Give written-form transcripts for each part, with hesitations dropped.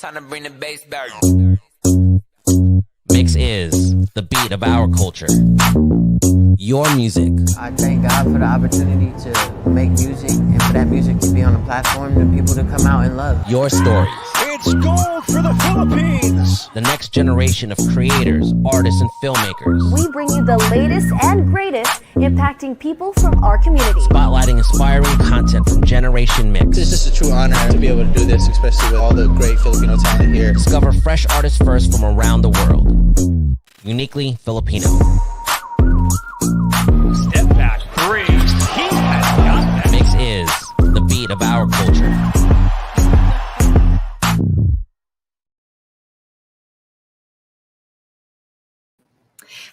Time to bring the bass back. Mix is the beat of our culture. Your music. I thank God for the opportunity to make music and for that music to be on a platform for people to come out and love. Your stories. It's gold for the Philippines. The next generation of creators, artists, and filmmakers. We bring you the latest and greatest impacting people from our community. Spotlighting inspiring content from Generation Mix. It's just a true honor to be able to do this, especially with all the great Filipino talent here. Discover fresh artists first from around the world. Uniquely Filipino. Step back three. He has got that. Mix is the beat of our culture.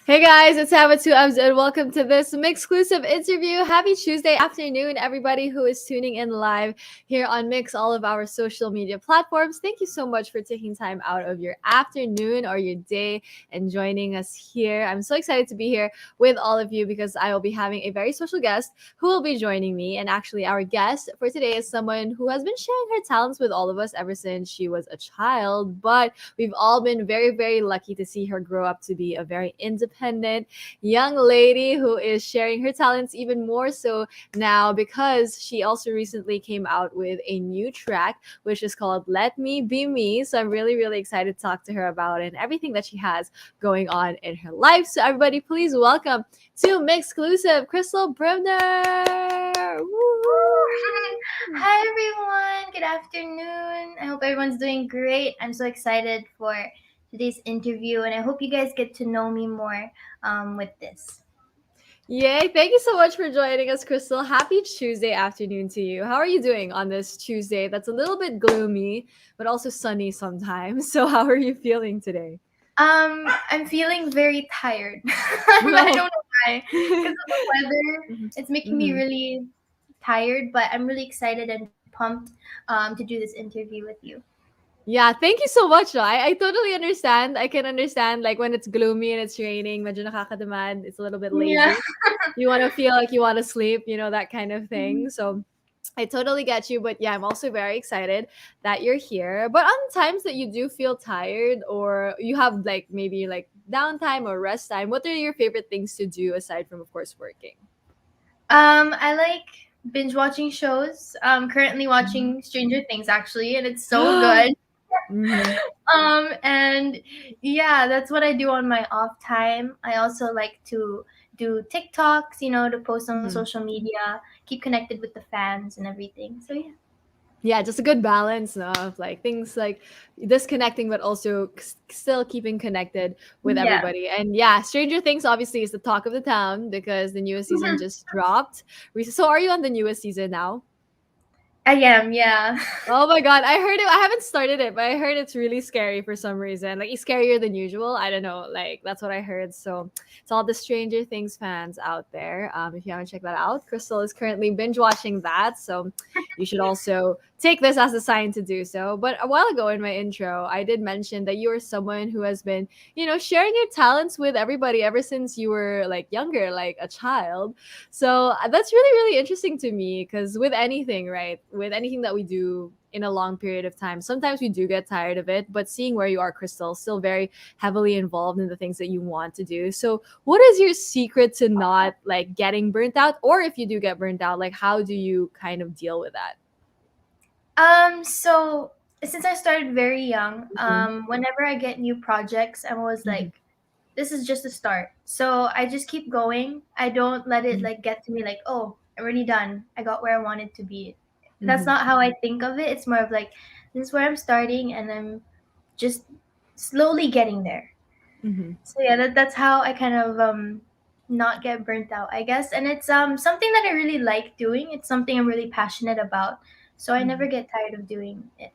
Hey guys, it's Hava2 Abs and welcome to this MYXclusive interview. Happy Tuesday afternoon, everybody who is tuning in live here on Mix, all of our social media platforms. Thank you so much for taking time out of your afternoon or your day and joining us here. I'm so excited to be here with all of you because I will be having a very special guest who will be joining me. And actually, our guest for today is someone who has been sharing her talents with all of us ever since she was a child. But we've all been very, very lucky to see her grow up to be a very independent young lady who is sharing her talents even more so now because she also recently came out with a new track which is called Let Me Be Me. So I'm really, really excited to talk to her about it and everything that she has going on in her life. So everybody, please welcome to MYXclusive, Krystal Brimner. Hi everyone, good afternoon. I hope everyone's doing great. I'm so excited for today's interview and I hope you guys get to know me more with this. Yay, thank you so much for joining us, Krystal. Happy Tuesday afternoon to you. How are you doing on this Tuesday that's a little bit gloomy but also sunny sometimes? So how are you feeling today? I'm feeling very tired. I don't know why, because of the weather. It's making me really tired, but I'm really excited and pumped to do this interview with you. Yeah, thank you so much. I totally understand. I can understand like when it's gloomy and it's raining, medyo nakakadamad, it's a little bit lazy. Yeah. You want to feel like you want to sleep, that kind of thing. So I totally get you. But yeah, I'm also very excited that you're here. But on times that you do feel tired or you have like maybe like downtime or rest time, what are your favorite things to do aside from, of course, working? I like binge watching shows. Currently watching Stranger Things actually, and it's so good. And yeah, that's what I do on my off time. I also like to do TikToks, to post on social media, keep connected with the fans and everything. So yeah. Yeah, just a good balance of like things like disconnecting, but also still keeping connected with everybody. And yeah, Stranger Things obviously is the talk of the town because the newest season just dropped. So are you on the newest season now? I am, yeah. Oh my god, I heard it. I haven't started it, but I heard it's really scary for some reason. Like it's scarier than usual. I don't know. Like that's what I heard. So it's all the Stranger Things fans out there. If you haven't checked that out, Krystal is currently binge watching that. So you should also take this as a sign to do so. But a while ago in my intro, I did mention that you are someone who has been, sharing your talents with everybody ever since you were like younger, like a child. So that's really, really interesting to me because with anything, right? With anything that we do in a long period of time, sometimes we do get tired of it, but seeing where you are, Krystal, still very heavily involved in the things that you want to do. So what is your secret to not like getting burnt out? Or if you do get burnt out, like how do you kind of deal with that? So since I started very young, whenever I get new projects, I'm always like, this is just a start. So I just keep going. I don't let it like get to me like, oh, I'm already done. I got where I wanted to be. That's not how I think of it. It's more of like, this is where I'm starting and I'm just slowly getting there. So yeah, that's how I kind of not get burnt out, I guess. And it's something that I really like doing. It's something I'm really passionate about. So I never get tired of doing it.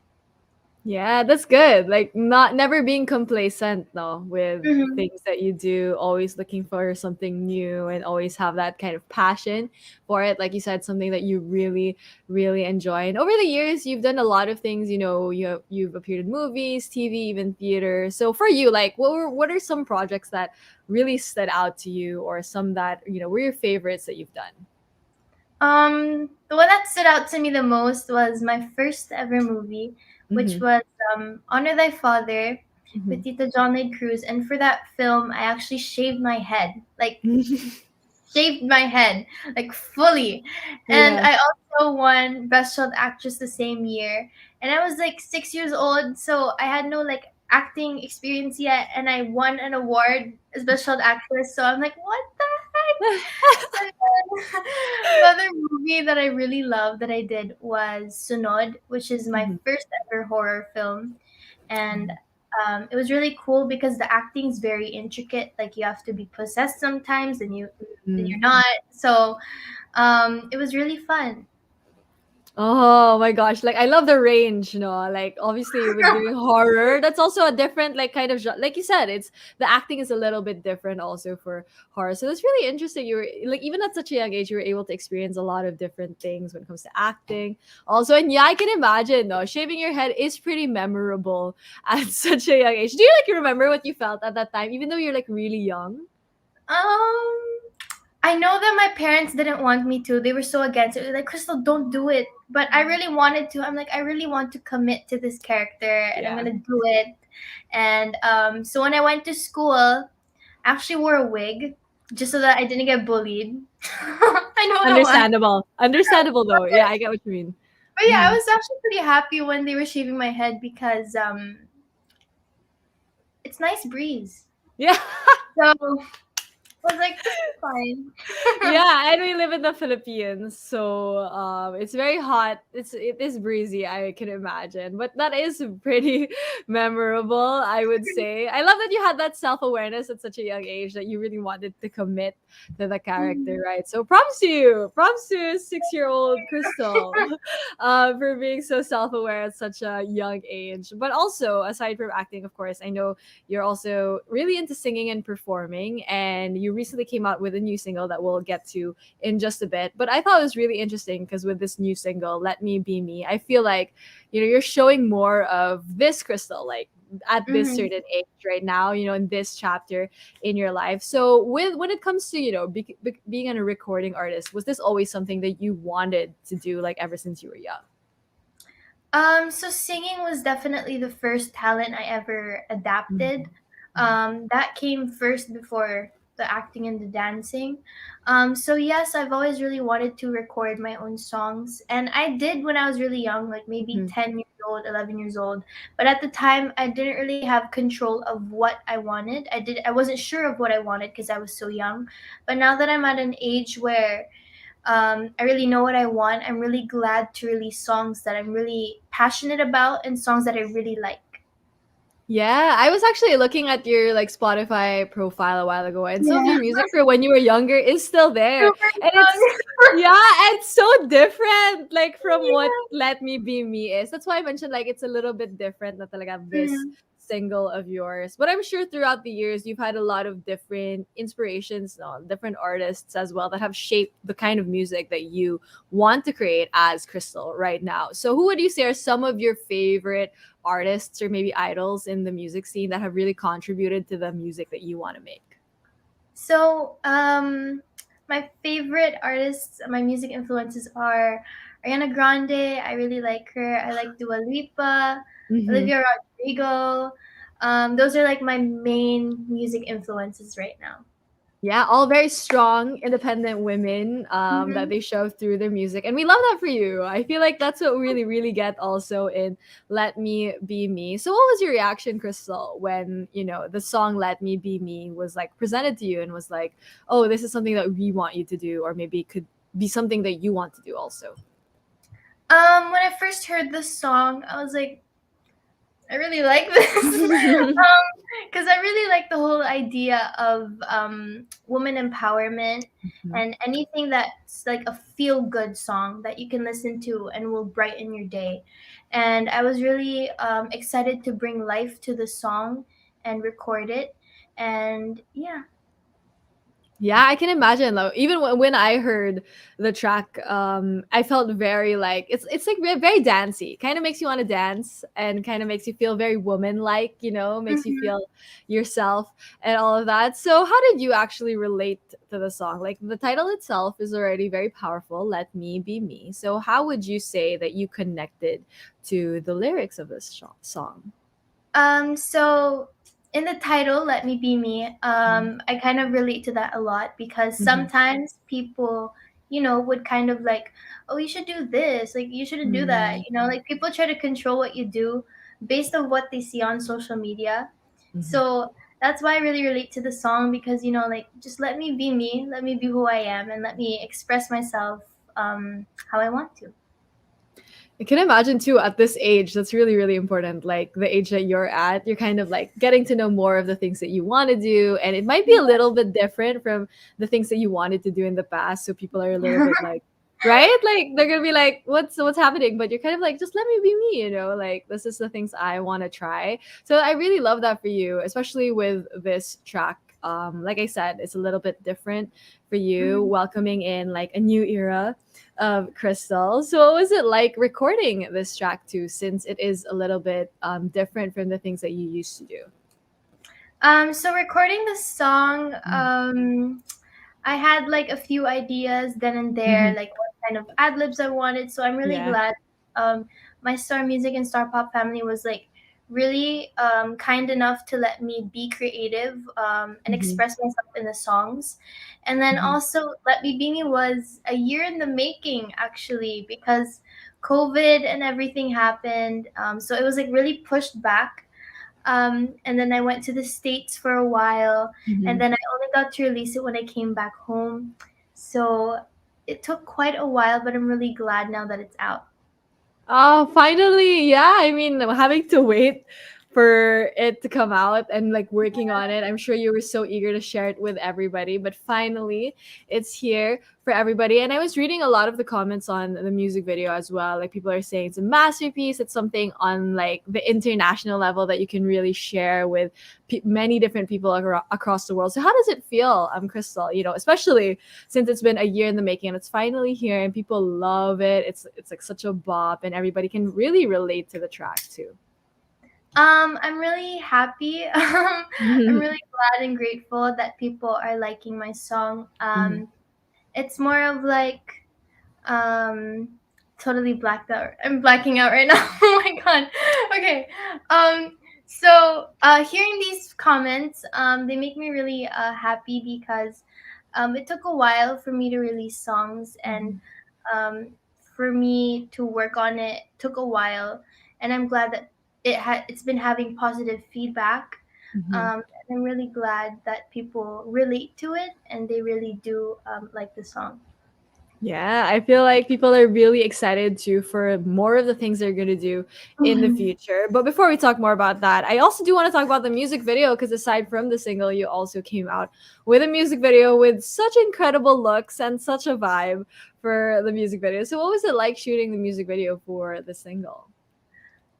Yeah, that's good. Like never being complacent no with things that you do, always looking for something new and always have that kind of passion for it. Like you said, something that you really, really enjoy. And over the years, you've done a lot of things, you've appeared in movies, TV, even theater. So for you, like what are some projects that really stood out to you or some that, were your favorites that you've done? The one that stood out to me the most was my first ever movie, which Mhm. was Honor Thy Father with Mhm. Tita John Lloyd Cruz. And for that film, I actually shaved my head, like fully. And Yeah. I also won Best Child Actress the same year. And I was like 6 years old, so I had no like acting experience yet. And I won an award as Best Child Actress. So I'm like, what the heck? And then another movie that I really loved that I did was Sunod, which is my Mhm. first ever horror film. And it was really cool because the acting is very intricate. Like you have to be possessed sometimes, and you're Mhm. not. So it was really fun. Oh my gosh, like I love the range, like obviously with doing horror, that's also a different like kind of like you said, it's the acting is a little bit different also for horror. So that's really interesting. You were like even at such a young age, you were able to experience a lot of different things when it comes to acting. Also, and yeah, I can imagine no, shaving your head is pretty memorable at such a young age. Do you like remember what you felt at that time, even though you're like really young? Um, I know that my parents didn't want me to. They were so against it. They're like, Krystal, don't do it. But I really wanted to. I'm like, I really want to commit to this character, and I'm Yeah. gonna do it. And so when I went to school, I actually wore a wig just so that I didn't get bullied. I don't know why. Understandable. Understandable though. Yeah, I get what you mean. But yeah, I Mhm. was actually pretty happy when they were shaving my head because it's nice breeze. Yeah. So I was like, this is fine. Yeah, and we live in the Philippines, so it's very hot. It is breezy, I can imagine, but that is pretty memorable, I would say. I love that you had that self awareness at such a young age that you really wanted to commit to the character, Mhm. right? So props to you, props to 6-year-old Crystal, for being so self aware at such a young age. But also, aside from acting, of course, I know you're also really into singing and performing, and you recently came out with a new single that we'll get to in just a bit. But I thought it was really interesting because with this new single, Let Me Be Me, I feel like you're showing more of this Crystal, like at this Mhm. certain age right now, in this chapter in your life. So with when it comes to being a recording artist, was this always something that you wanted to do like ever since you were young? So singing was definitely the first talent I ever adapted. Mhm. Mhm. That came first before the acting and the dancing. So yes, I've always really wanted to record my own songs, and I did when I was really young, like maybe Mhm. 10 years old, 11 years old. But at the time, I didn't really have control of what I wanted. I wasn't sure of what I wanted because I was so young. But now that I'm at an age where I really know what I want. I'm really glad to release songs that I'm really passionate about and songs that I really like. Yeah, I was actually looking at your like Spotify profile a while ago, and some of Yeah. your music for when you were younger is still there, Super and it's young. yeah, it's so different, like from what Yeah. "Let Me Be Me" is. That's why I mentioned like it's a little bit different, not like this Mhm. single of yours. But I'm sure throughout the years you've had a lot of different inspirations, different artists as well that have shaped the kind of music that you want to create as Crystal right now. So, who would you say are some of your favorite artists or maybe idols in the music scene that have really contributed to the music that you want to make? So, my favorite artists, my music influences are Ariana Grande. I really like her. I like Dua Lipa, Hmm. Olivia Rodrigo. Those are like my main music influences right now. Yeah, all very strong, independent women that Mhm. they show through their music. And we love that for you. I feel like that's what we really, really get also in Let Me Be Me. So, what was your reaction, Crystal, when, the song Let Me Be Me was like presented to you and was like, oh, this is something that we want you to do, or maybe it could be something that you want to do also? When I first heard this song, I was like, I really like this. Because I really like the whole idea of woman empowerment and anything that's like a feel good song that you can listen to and will brighten your day. And I was really excited to bring life to the song and record it. And yeah. Yeah, I can imagine though. Even when I heard the track, I felt very like it's like very dancey. Kind of makes you want to dance and kind of makes you feel very woman like. Makes you Mhm. feel yourself and all of that. So, how did you actually relate to the song? Like the title itself is already very powerful. Let me be me. So, how would you say that you connected to the lyrics of this song? So in the title, Let Me Be Me, I kind of relate to that a lot because Mm-hmm. sometimes people, would kind of like, oh, you should do this, like you shouldn't do that, like people try to control what you do based on what they see on social media. Mm-hmm. So that's why I really relate to the song because, like just let me be me, let me be who I am, and let me express myself how I want to. I can imagine too at this age, that's really, really important. Like the age that you're at, you're kind of like getting to know more of the things that you want to do. And it might be a little bit different from the things that you wanted to do in the past. So people are a little bit like, right? Like they're gonna be like, what's happening? But you're kind of like, just let me be me, like this is the things I want to try. So I really love that for you, especially with this track. Like I said, it's a little bit different for you, Mhm. welcoming in like a new era of Krystal. So, what was it like recording this track too, since it is a little bit different from the things that you used to do? So recording the song, I had like a few ideas then and there, Mm-hmm. like what kind of ad libs I wanted. So I'm really Yeah. glad my Star Music and Star Pop family was like really kind enough to let me be creative and Mm-hmm. express myself in the songs. And then Mm-hmm. also, Let Me Be Me was a year in the making actually because COVID and everything happened. So it was like really pushed back, and then I went to the States for a while, and Mm-hmm. then I only got to release it when I came back home. So it took quite a while, but I'm really glad now that it's out. Oh, finally. Yeah. I mean, having to wait for it to come out and like working on it. I'm sure you were so eager to share it with everybody, but finally it's here for everybody. And I was reading a lot of the comments on the music video as well. Like people are saying it's a masterpiece. It's something on like the international level that you can really share with many different people across the world. So how does it feel, Crystal? Especially since it's been a year in the making and it's finally here and people love it. It's like such a bop and everybody can really relate to the track too. I'm really happy. I'm really glad and grateful that people are liking my song. Mhm. It's more of like um totally blacked out. I'm blacking out right now. Oh my god. Okay. So hearing these comments, they make me really happy because it took a while for me to release songs, and Mhm. um for me to work on it took a while, and I'm glad that it's been having positive feedback. Mhm. And I'm really glad that people relate to it and they really do like the song. Yeah, I feel like people are really excited too for more of the things they're going to do in the future. But before we talk more about that, I also do want to talk about the music video because aside from the single, you also came out with a music video with such incredible looks and such a vibe for the music video. So, what was it like shooting the music video for the single?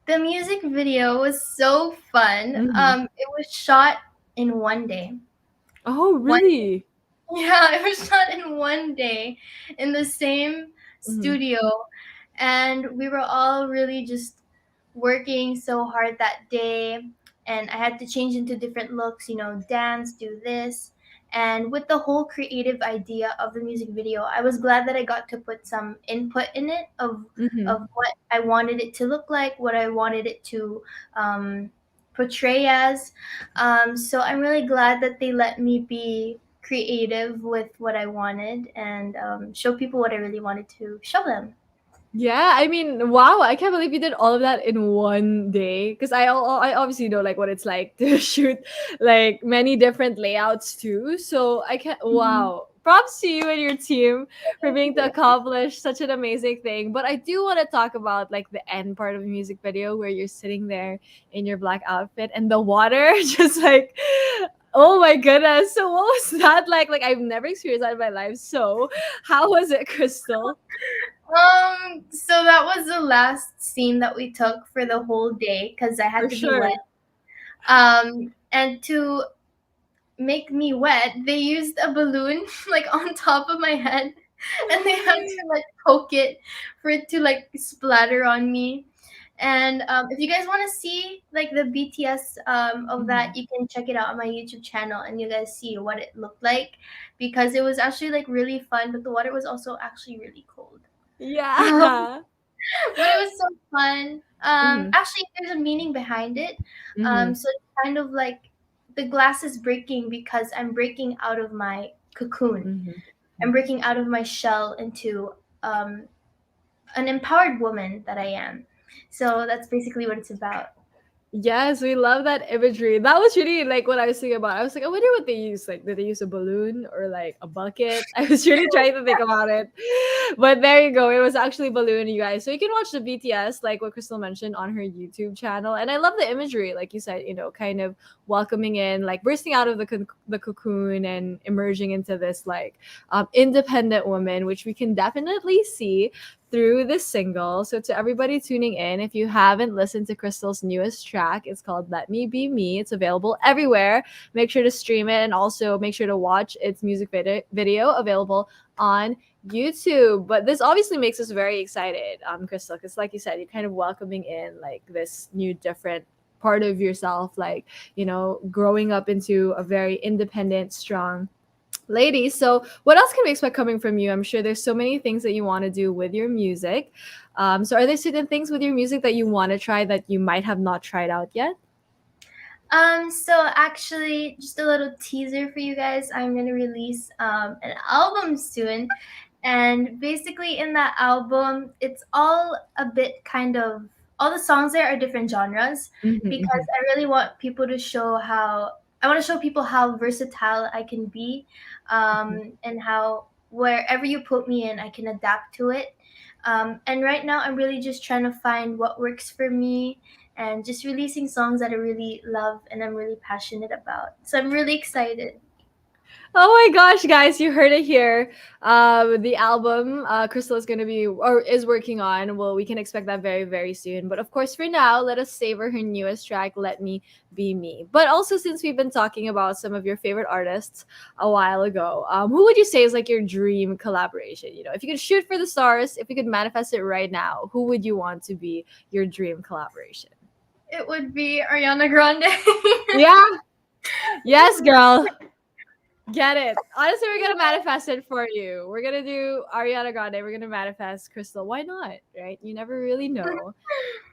The music video was so fun. Mhm. It was shot in one day. Oh, One, really? yeah, it was shot in one day in the same Mhm. studio, and we were all really just working so hard that day. And I had to change into different looks, dance, do this. And with the whole creative idea of the music video, I was glad that I got to put some input in it Mhm. of what I wanted it to look like, what I wanted it to portray as. So I'm really glad that they let me be creative with what I wanted and show people what I really wanted to show them. Yeah, I mean, wow, I can't believe you did all of that in one day. Because I obviously know like what it's like to shoot like many different layouts too. So I can't. Mhm. Wow, props to you and your team for Thank being to you. accomplish such an amazing thing. But I do want to talk about like the end part of the music video where you're sitting there in your black outfit and the water just like. Oh my goodness. So what was that like? Like I've never experienced that in my life. So how was it, Crystal? So that was the last scene that we took for the whole day because I For had to be sure. wet. And to make me wet, they used a balloon like on top of my head, and they had to like poke it for it to like splatter on me. And if you guys want to see like the BTS of that, you can check it out on my YouTube channel, and you guys see what it looked like, because it was actually like really fun, but the water was also actually really cold. Yeah. But it was so fun. Mhm. Actually, there's a meaning behind it. Mhm. So it's kind of like the glass is breaking because I'm breaking out of my cocoon. Mhm. I'm breaking out of my shell into um, an empowered woman that I am. So that's basically what it's about. Yes, we love that imagery. That was really like what I was thinking about. I was like, I wonder what they use. Like, did they use a balloon or like a bucket? I was really trying to think about it. But there you go. It was actually a balloon, you guys. So you can watch the BTS, like what Krystal mentioned, on her YouTube channel. And I love the imagery, like you said, kind of welcoming in, like bursting out of the cocoon and emerging into this like independent woman, which we can definitely see through this single. So to everybody tuning in, if you haven't listened to Krystal's newest track, it's called Let Me Be Me. It's available everywhere. Make sure to stream it, and also make sure to watch its music video available on YouTube. But this obviously makes us very excited, Krystal, because like you said, you're kind of welcoming in like this new different part of yourself, like, growing up into a very independent, strong lady. So what else can we expect coming from you? I'm sure there's so many things that you want to do with your music. So are there certain things with your music that you want to try that you might have not tried out yet? So actually, just a little teaser for you guys. I'm gonna release an album soon, and basically in that album, it's all a bit kind of, all the songs there are different genres, because I really want people to show how, I want to show people how versatile I can be, and how wherever you put me in, I can adapt to it. And right now, I'm really just trying to find what works for me, and just releasing songs that I really love and I'm really passionate about. So I'm really excited. Oh my gosh, guys, you heard it here. The album Krystal is going to be or is working on. Well, we can expect that very, very soon. But of course, for now, let us savor her newest track, Let Me Be Me. But also, since we've been talking about some of your favorite artists a while ago, who would you say is like your dream collaboration? If you could shoot for the stars, if you could manifest it right now, who would you want to be your dream collaboration? It would be Ariana Grande. Yeah. Yes, girl. Get it. Honestly, we're gonna manifest it for you. We're gonna do Ariana Grande. We're gonna manifest Krystal. Why not? Right? You never really know.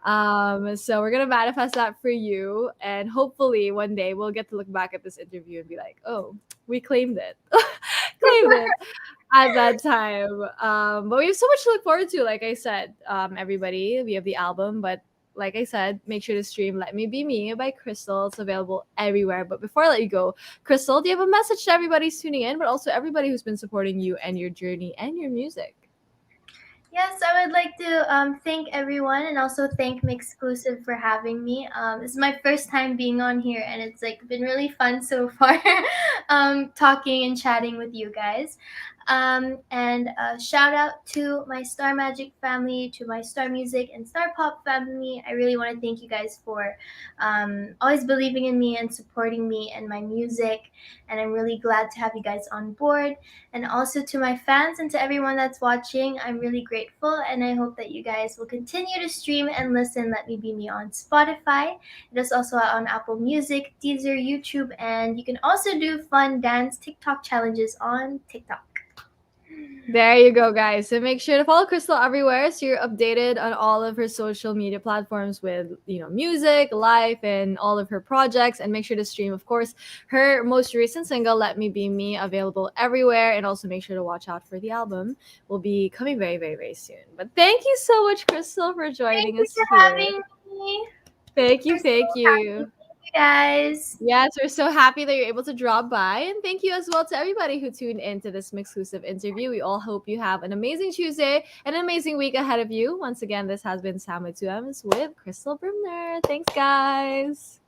So we're gonna manifest that for you, and hopefully one day we'll get to look back at this interview and be like, oh, we claimed it. Claimed it at that time. But we have so much to look forward to. Like I said, everybody, we have the album, but like I said, make sure to stream Let Me Be Me by Krystal. It's available everywhere. But before I let you go, Krystal, do you have a message to everybody who's tuning in, but also everybody who's been supporting you and your journey and your music? Yes, I would like to thank everyone, and also thank MYXclusive for having me. This is my first time being on here, and it's like been really fun so far, talking and chatting with you guys. And shout out to my Star Magic family, to my Star Music and Star Pop family. I really want to thank you guys for always believing in me and supporting me and my music. And I'm really glad to have you guys on board. And also to my fans and to everyone that's watching, I'm really grateful. And I hope that you guys will continue to stream and listen Let Me Be Me on Spotify. It is also on Apple Music, Deezer, YouTube, and you can also do fun dance TikTok challenges on TikTok. There you go, guys. So make sure to follow Krystal everywhere so you're updated on all of her social media platforms with, music, life, and all of her projects. And make sure to stream, of course, her most recent single, Let Me Be Me, available everywhere. And also make sure to watch out for the album. Will be coming very, very, very soon. But thank you so much, Krystal, for joining us Thank you for here. having me. Thank you, I'm so thank happy. you. Thank you guys. Yes, we're so happy that you're able to drop by. And thank you as well to everybody who tuned into this MYXclusive interview. We all hope you have an amazing Tuesday and an amazing week ahead of you. Once again, this has been Sam with 2Ms with Krystal Brimner. Thanks, guys.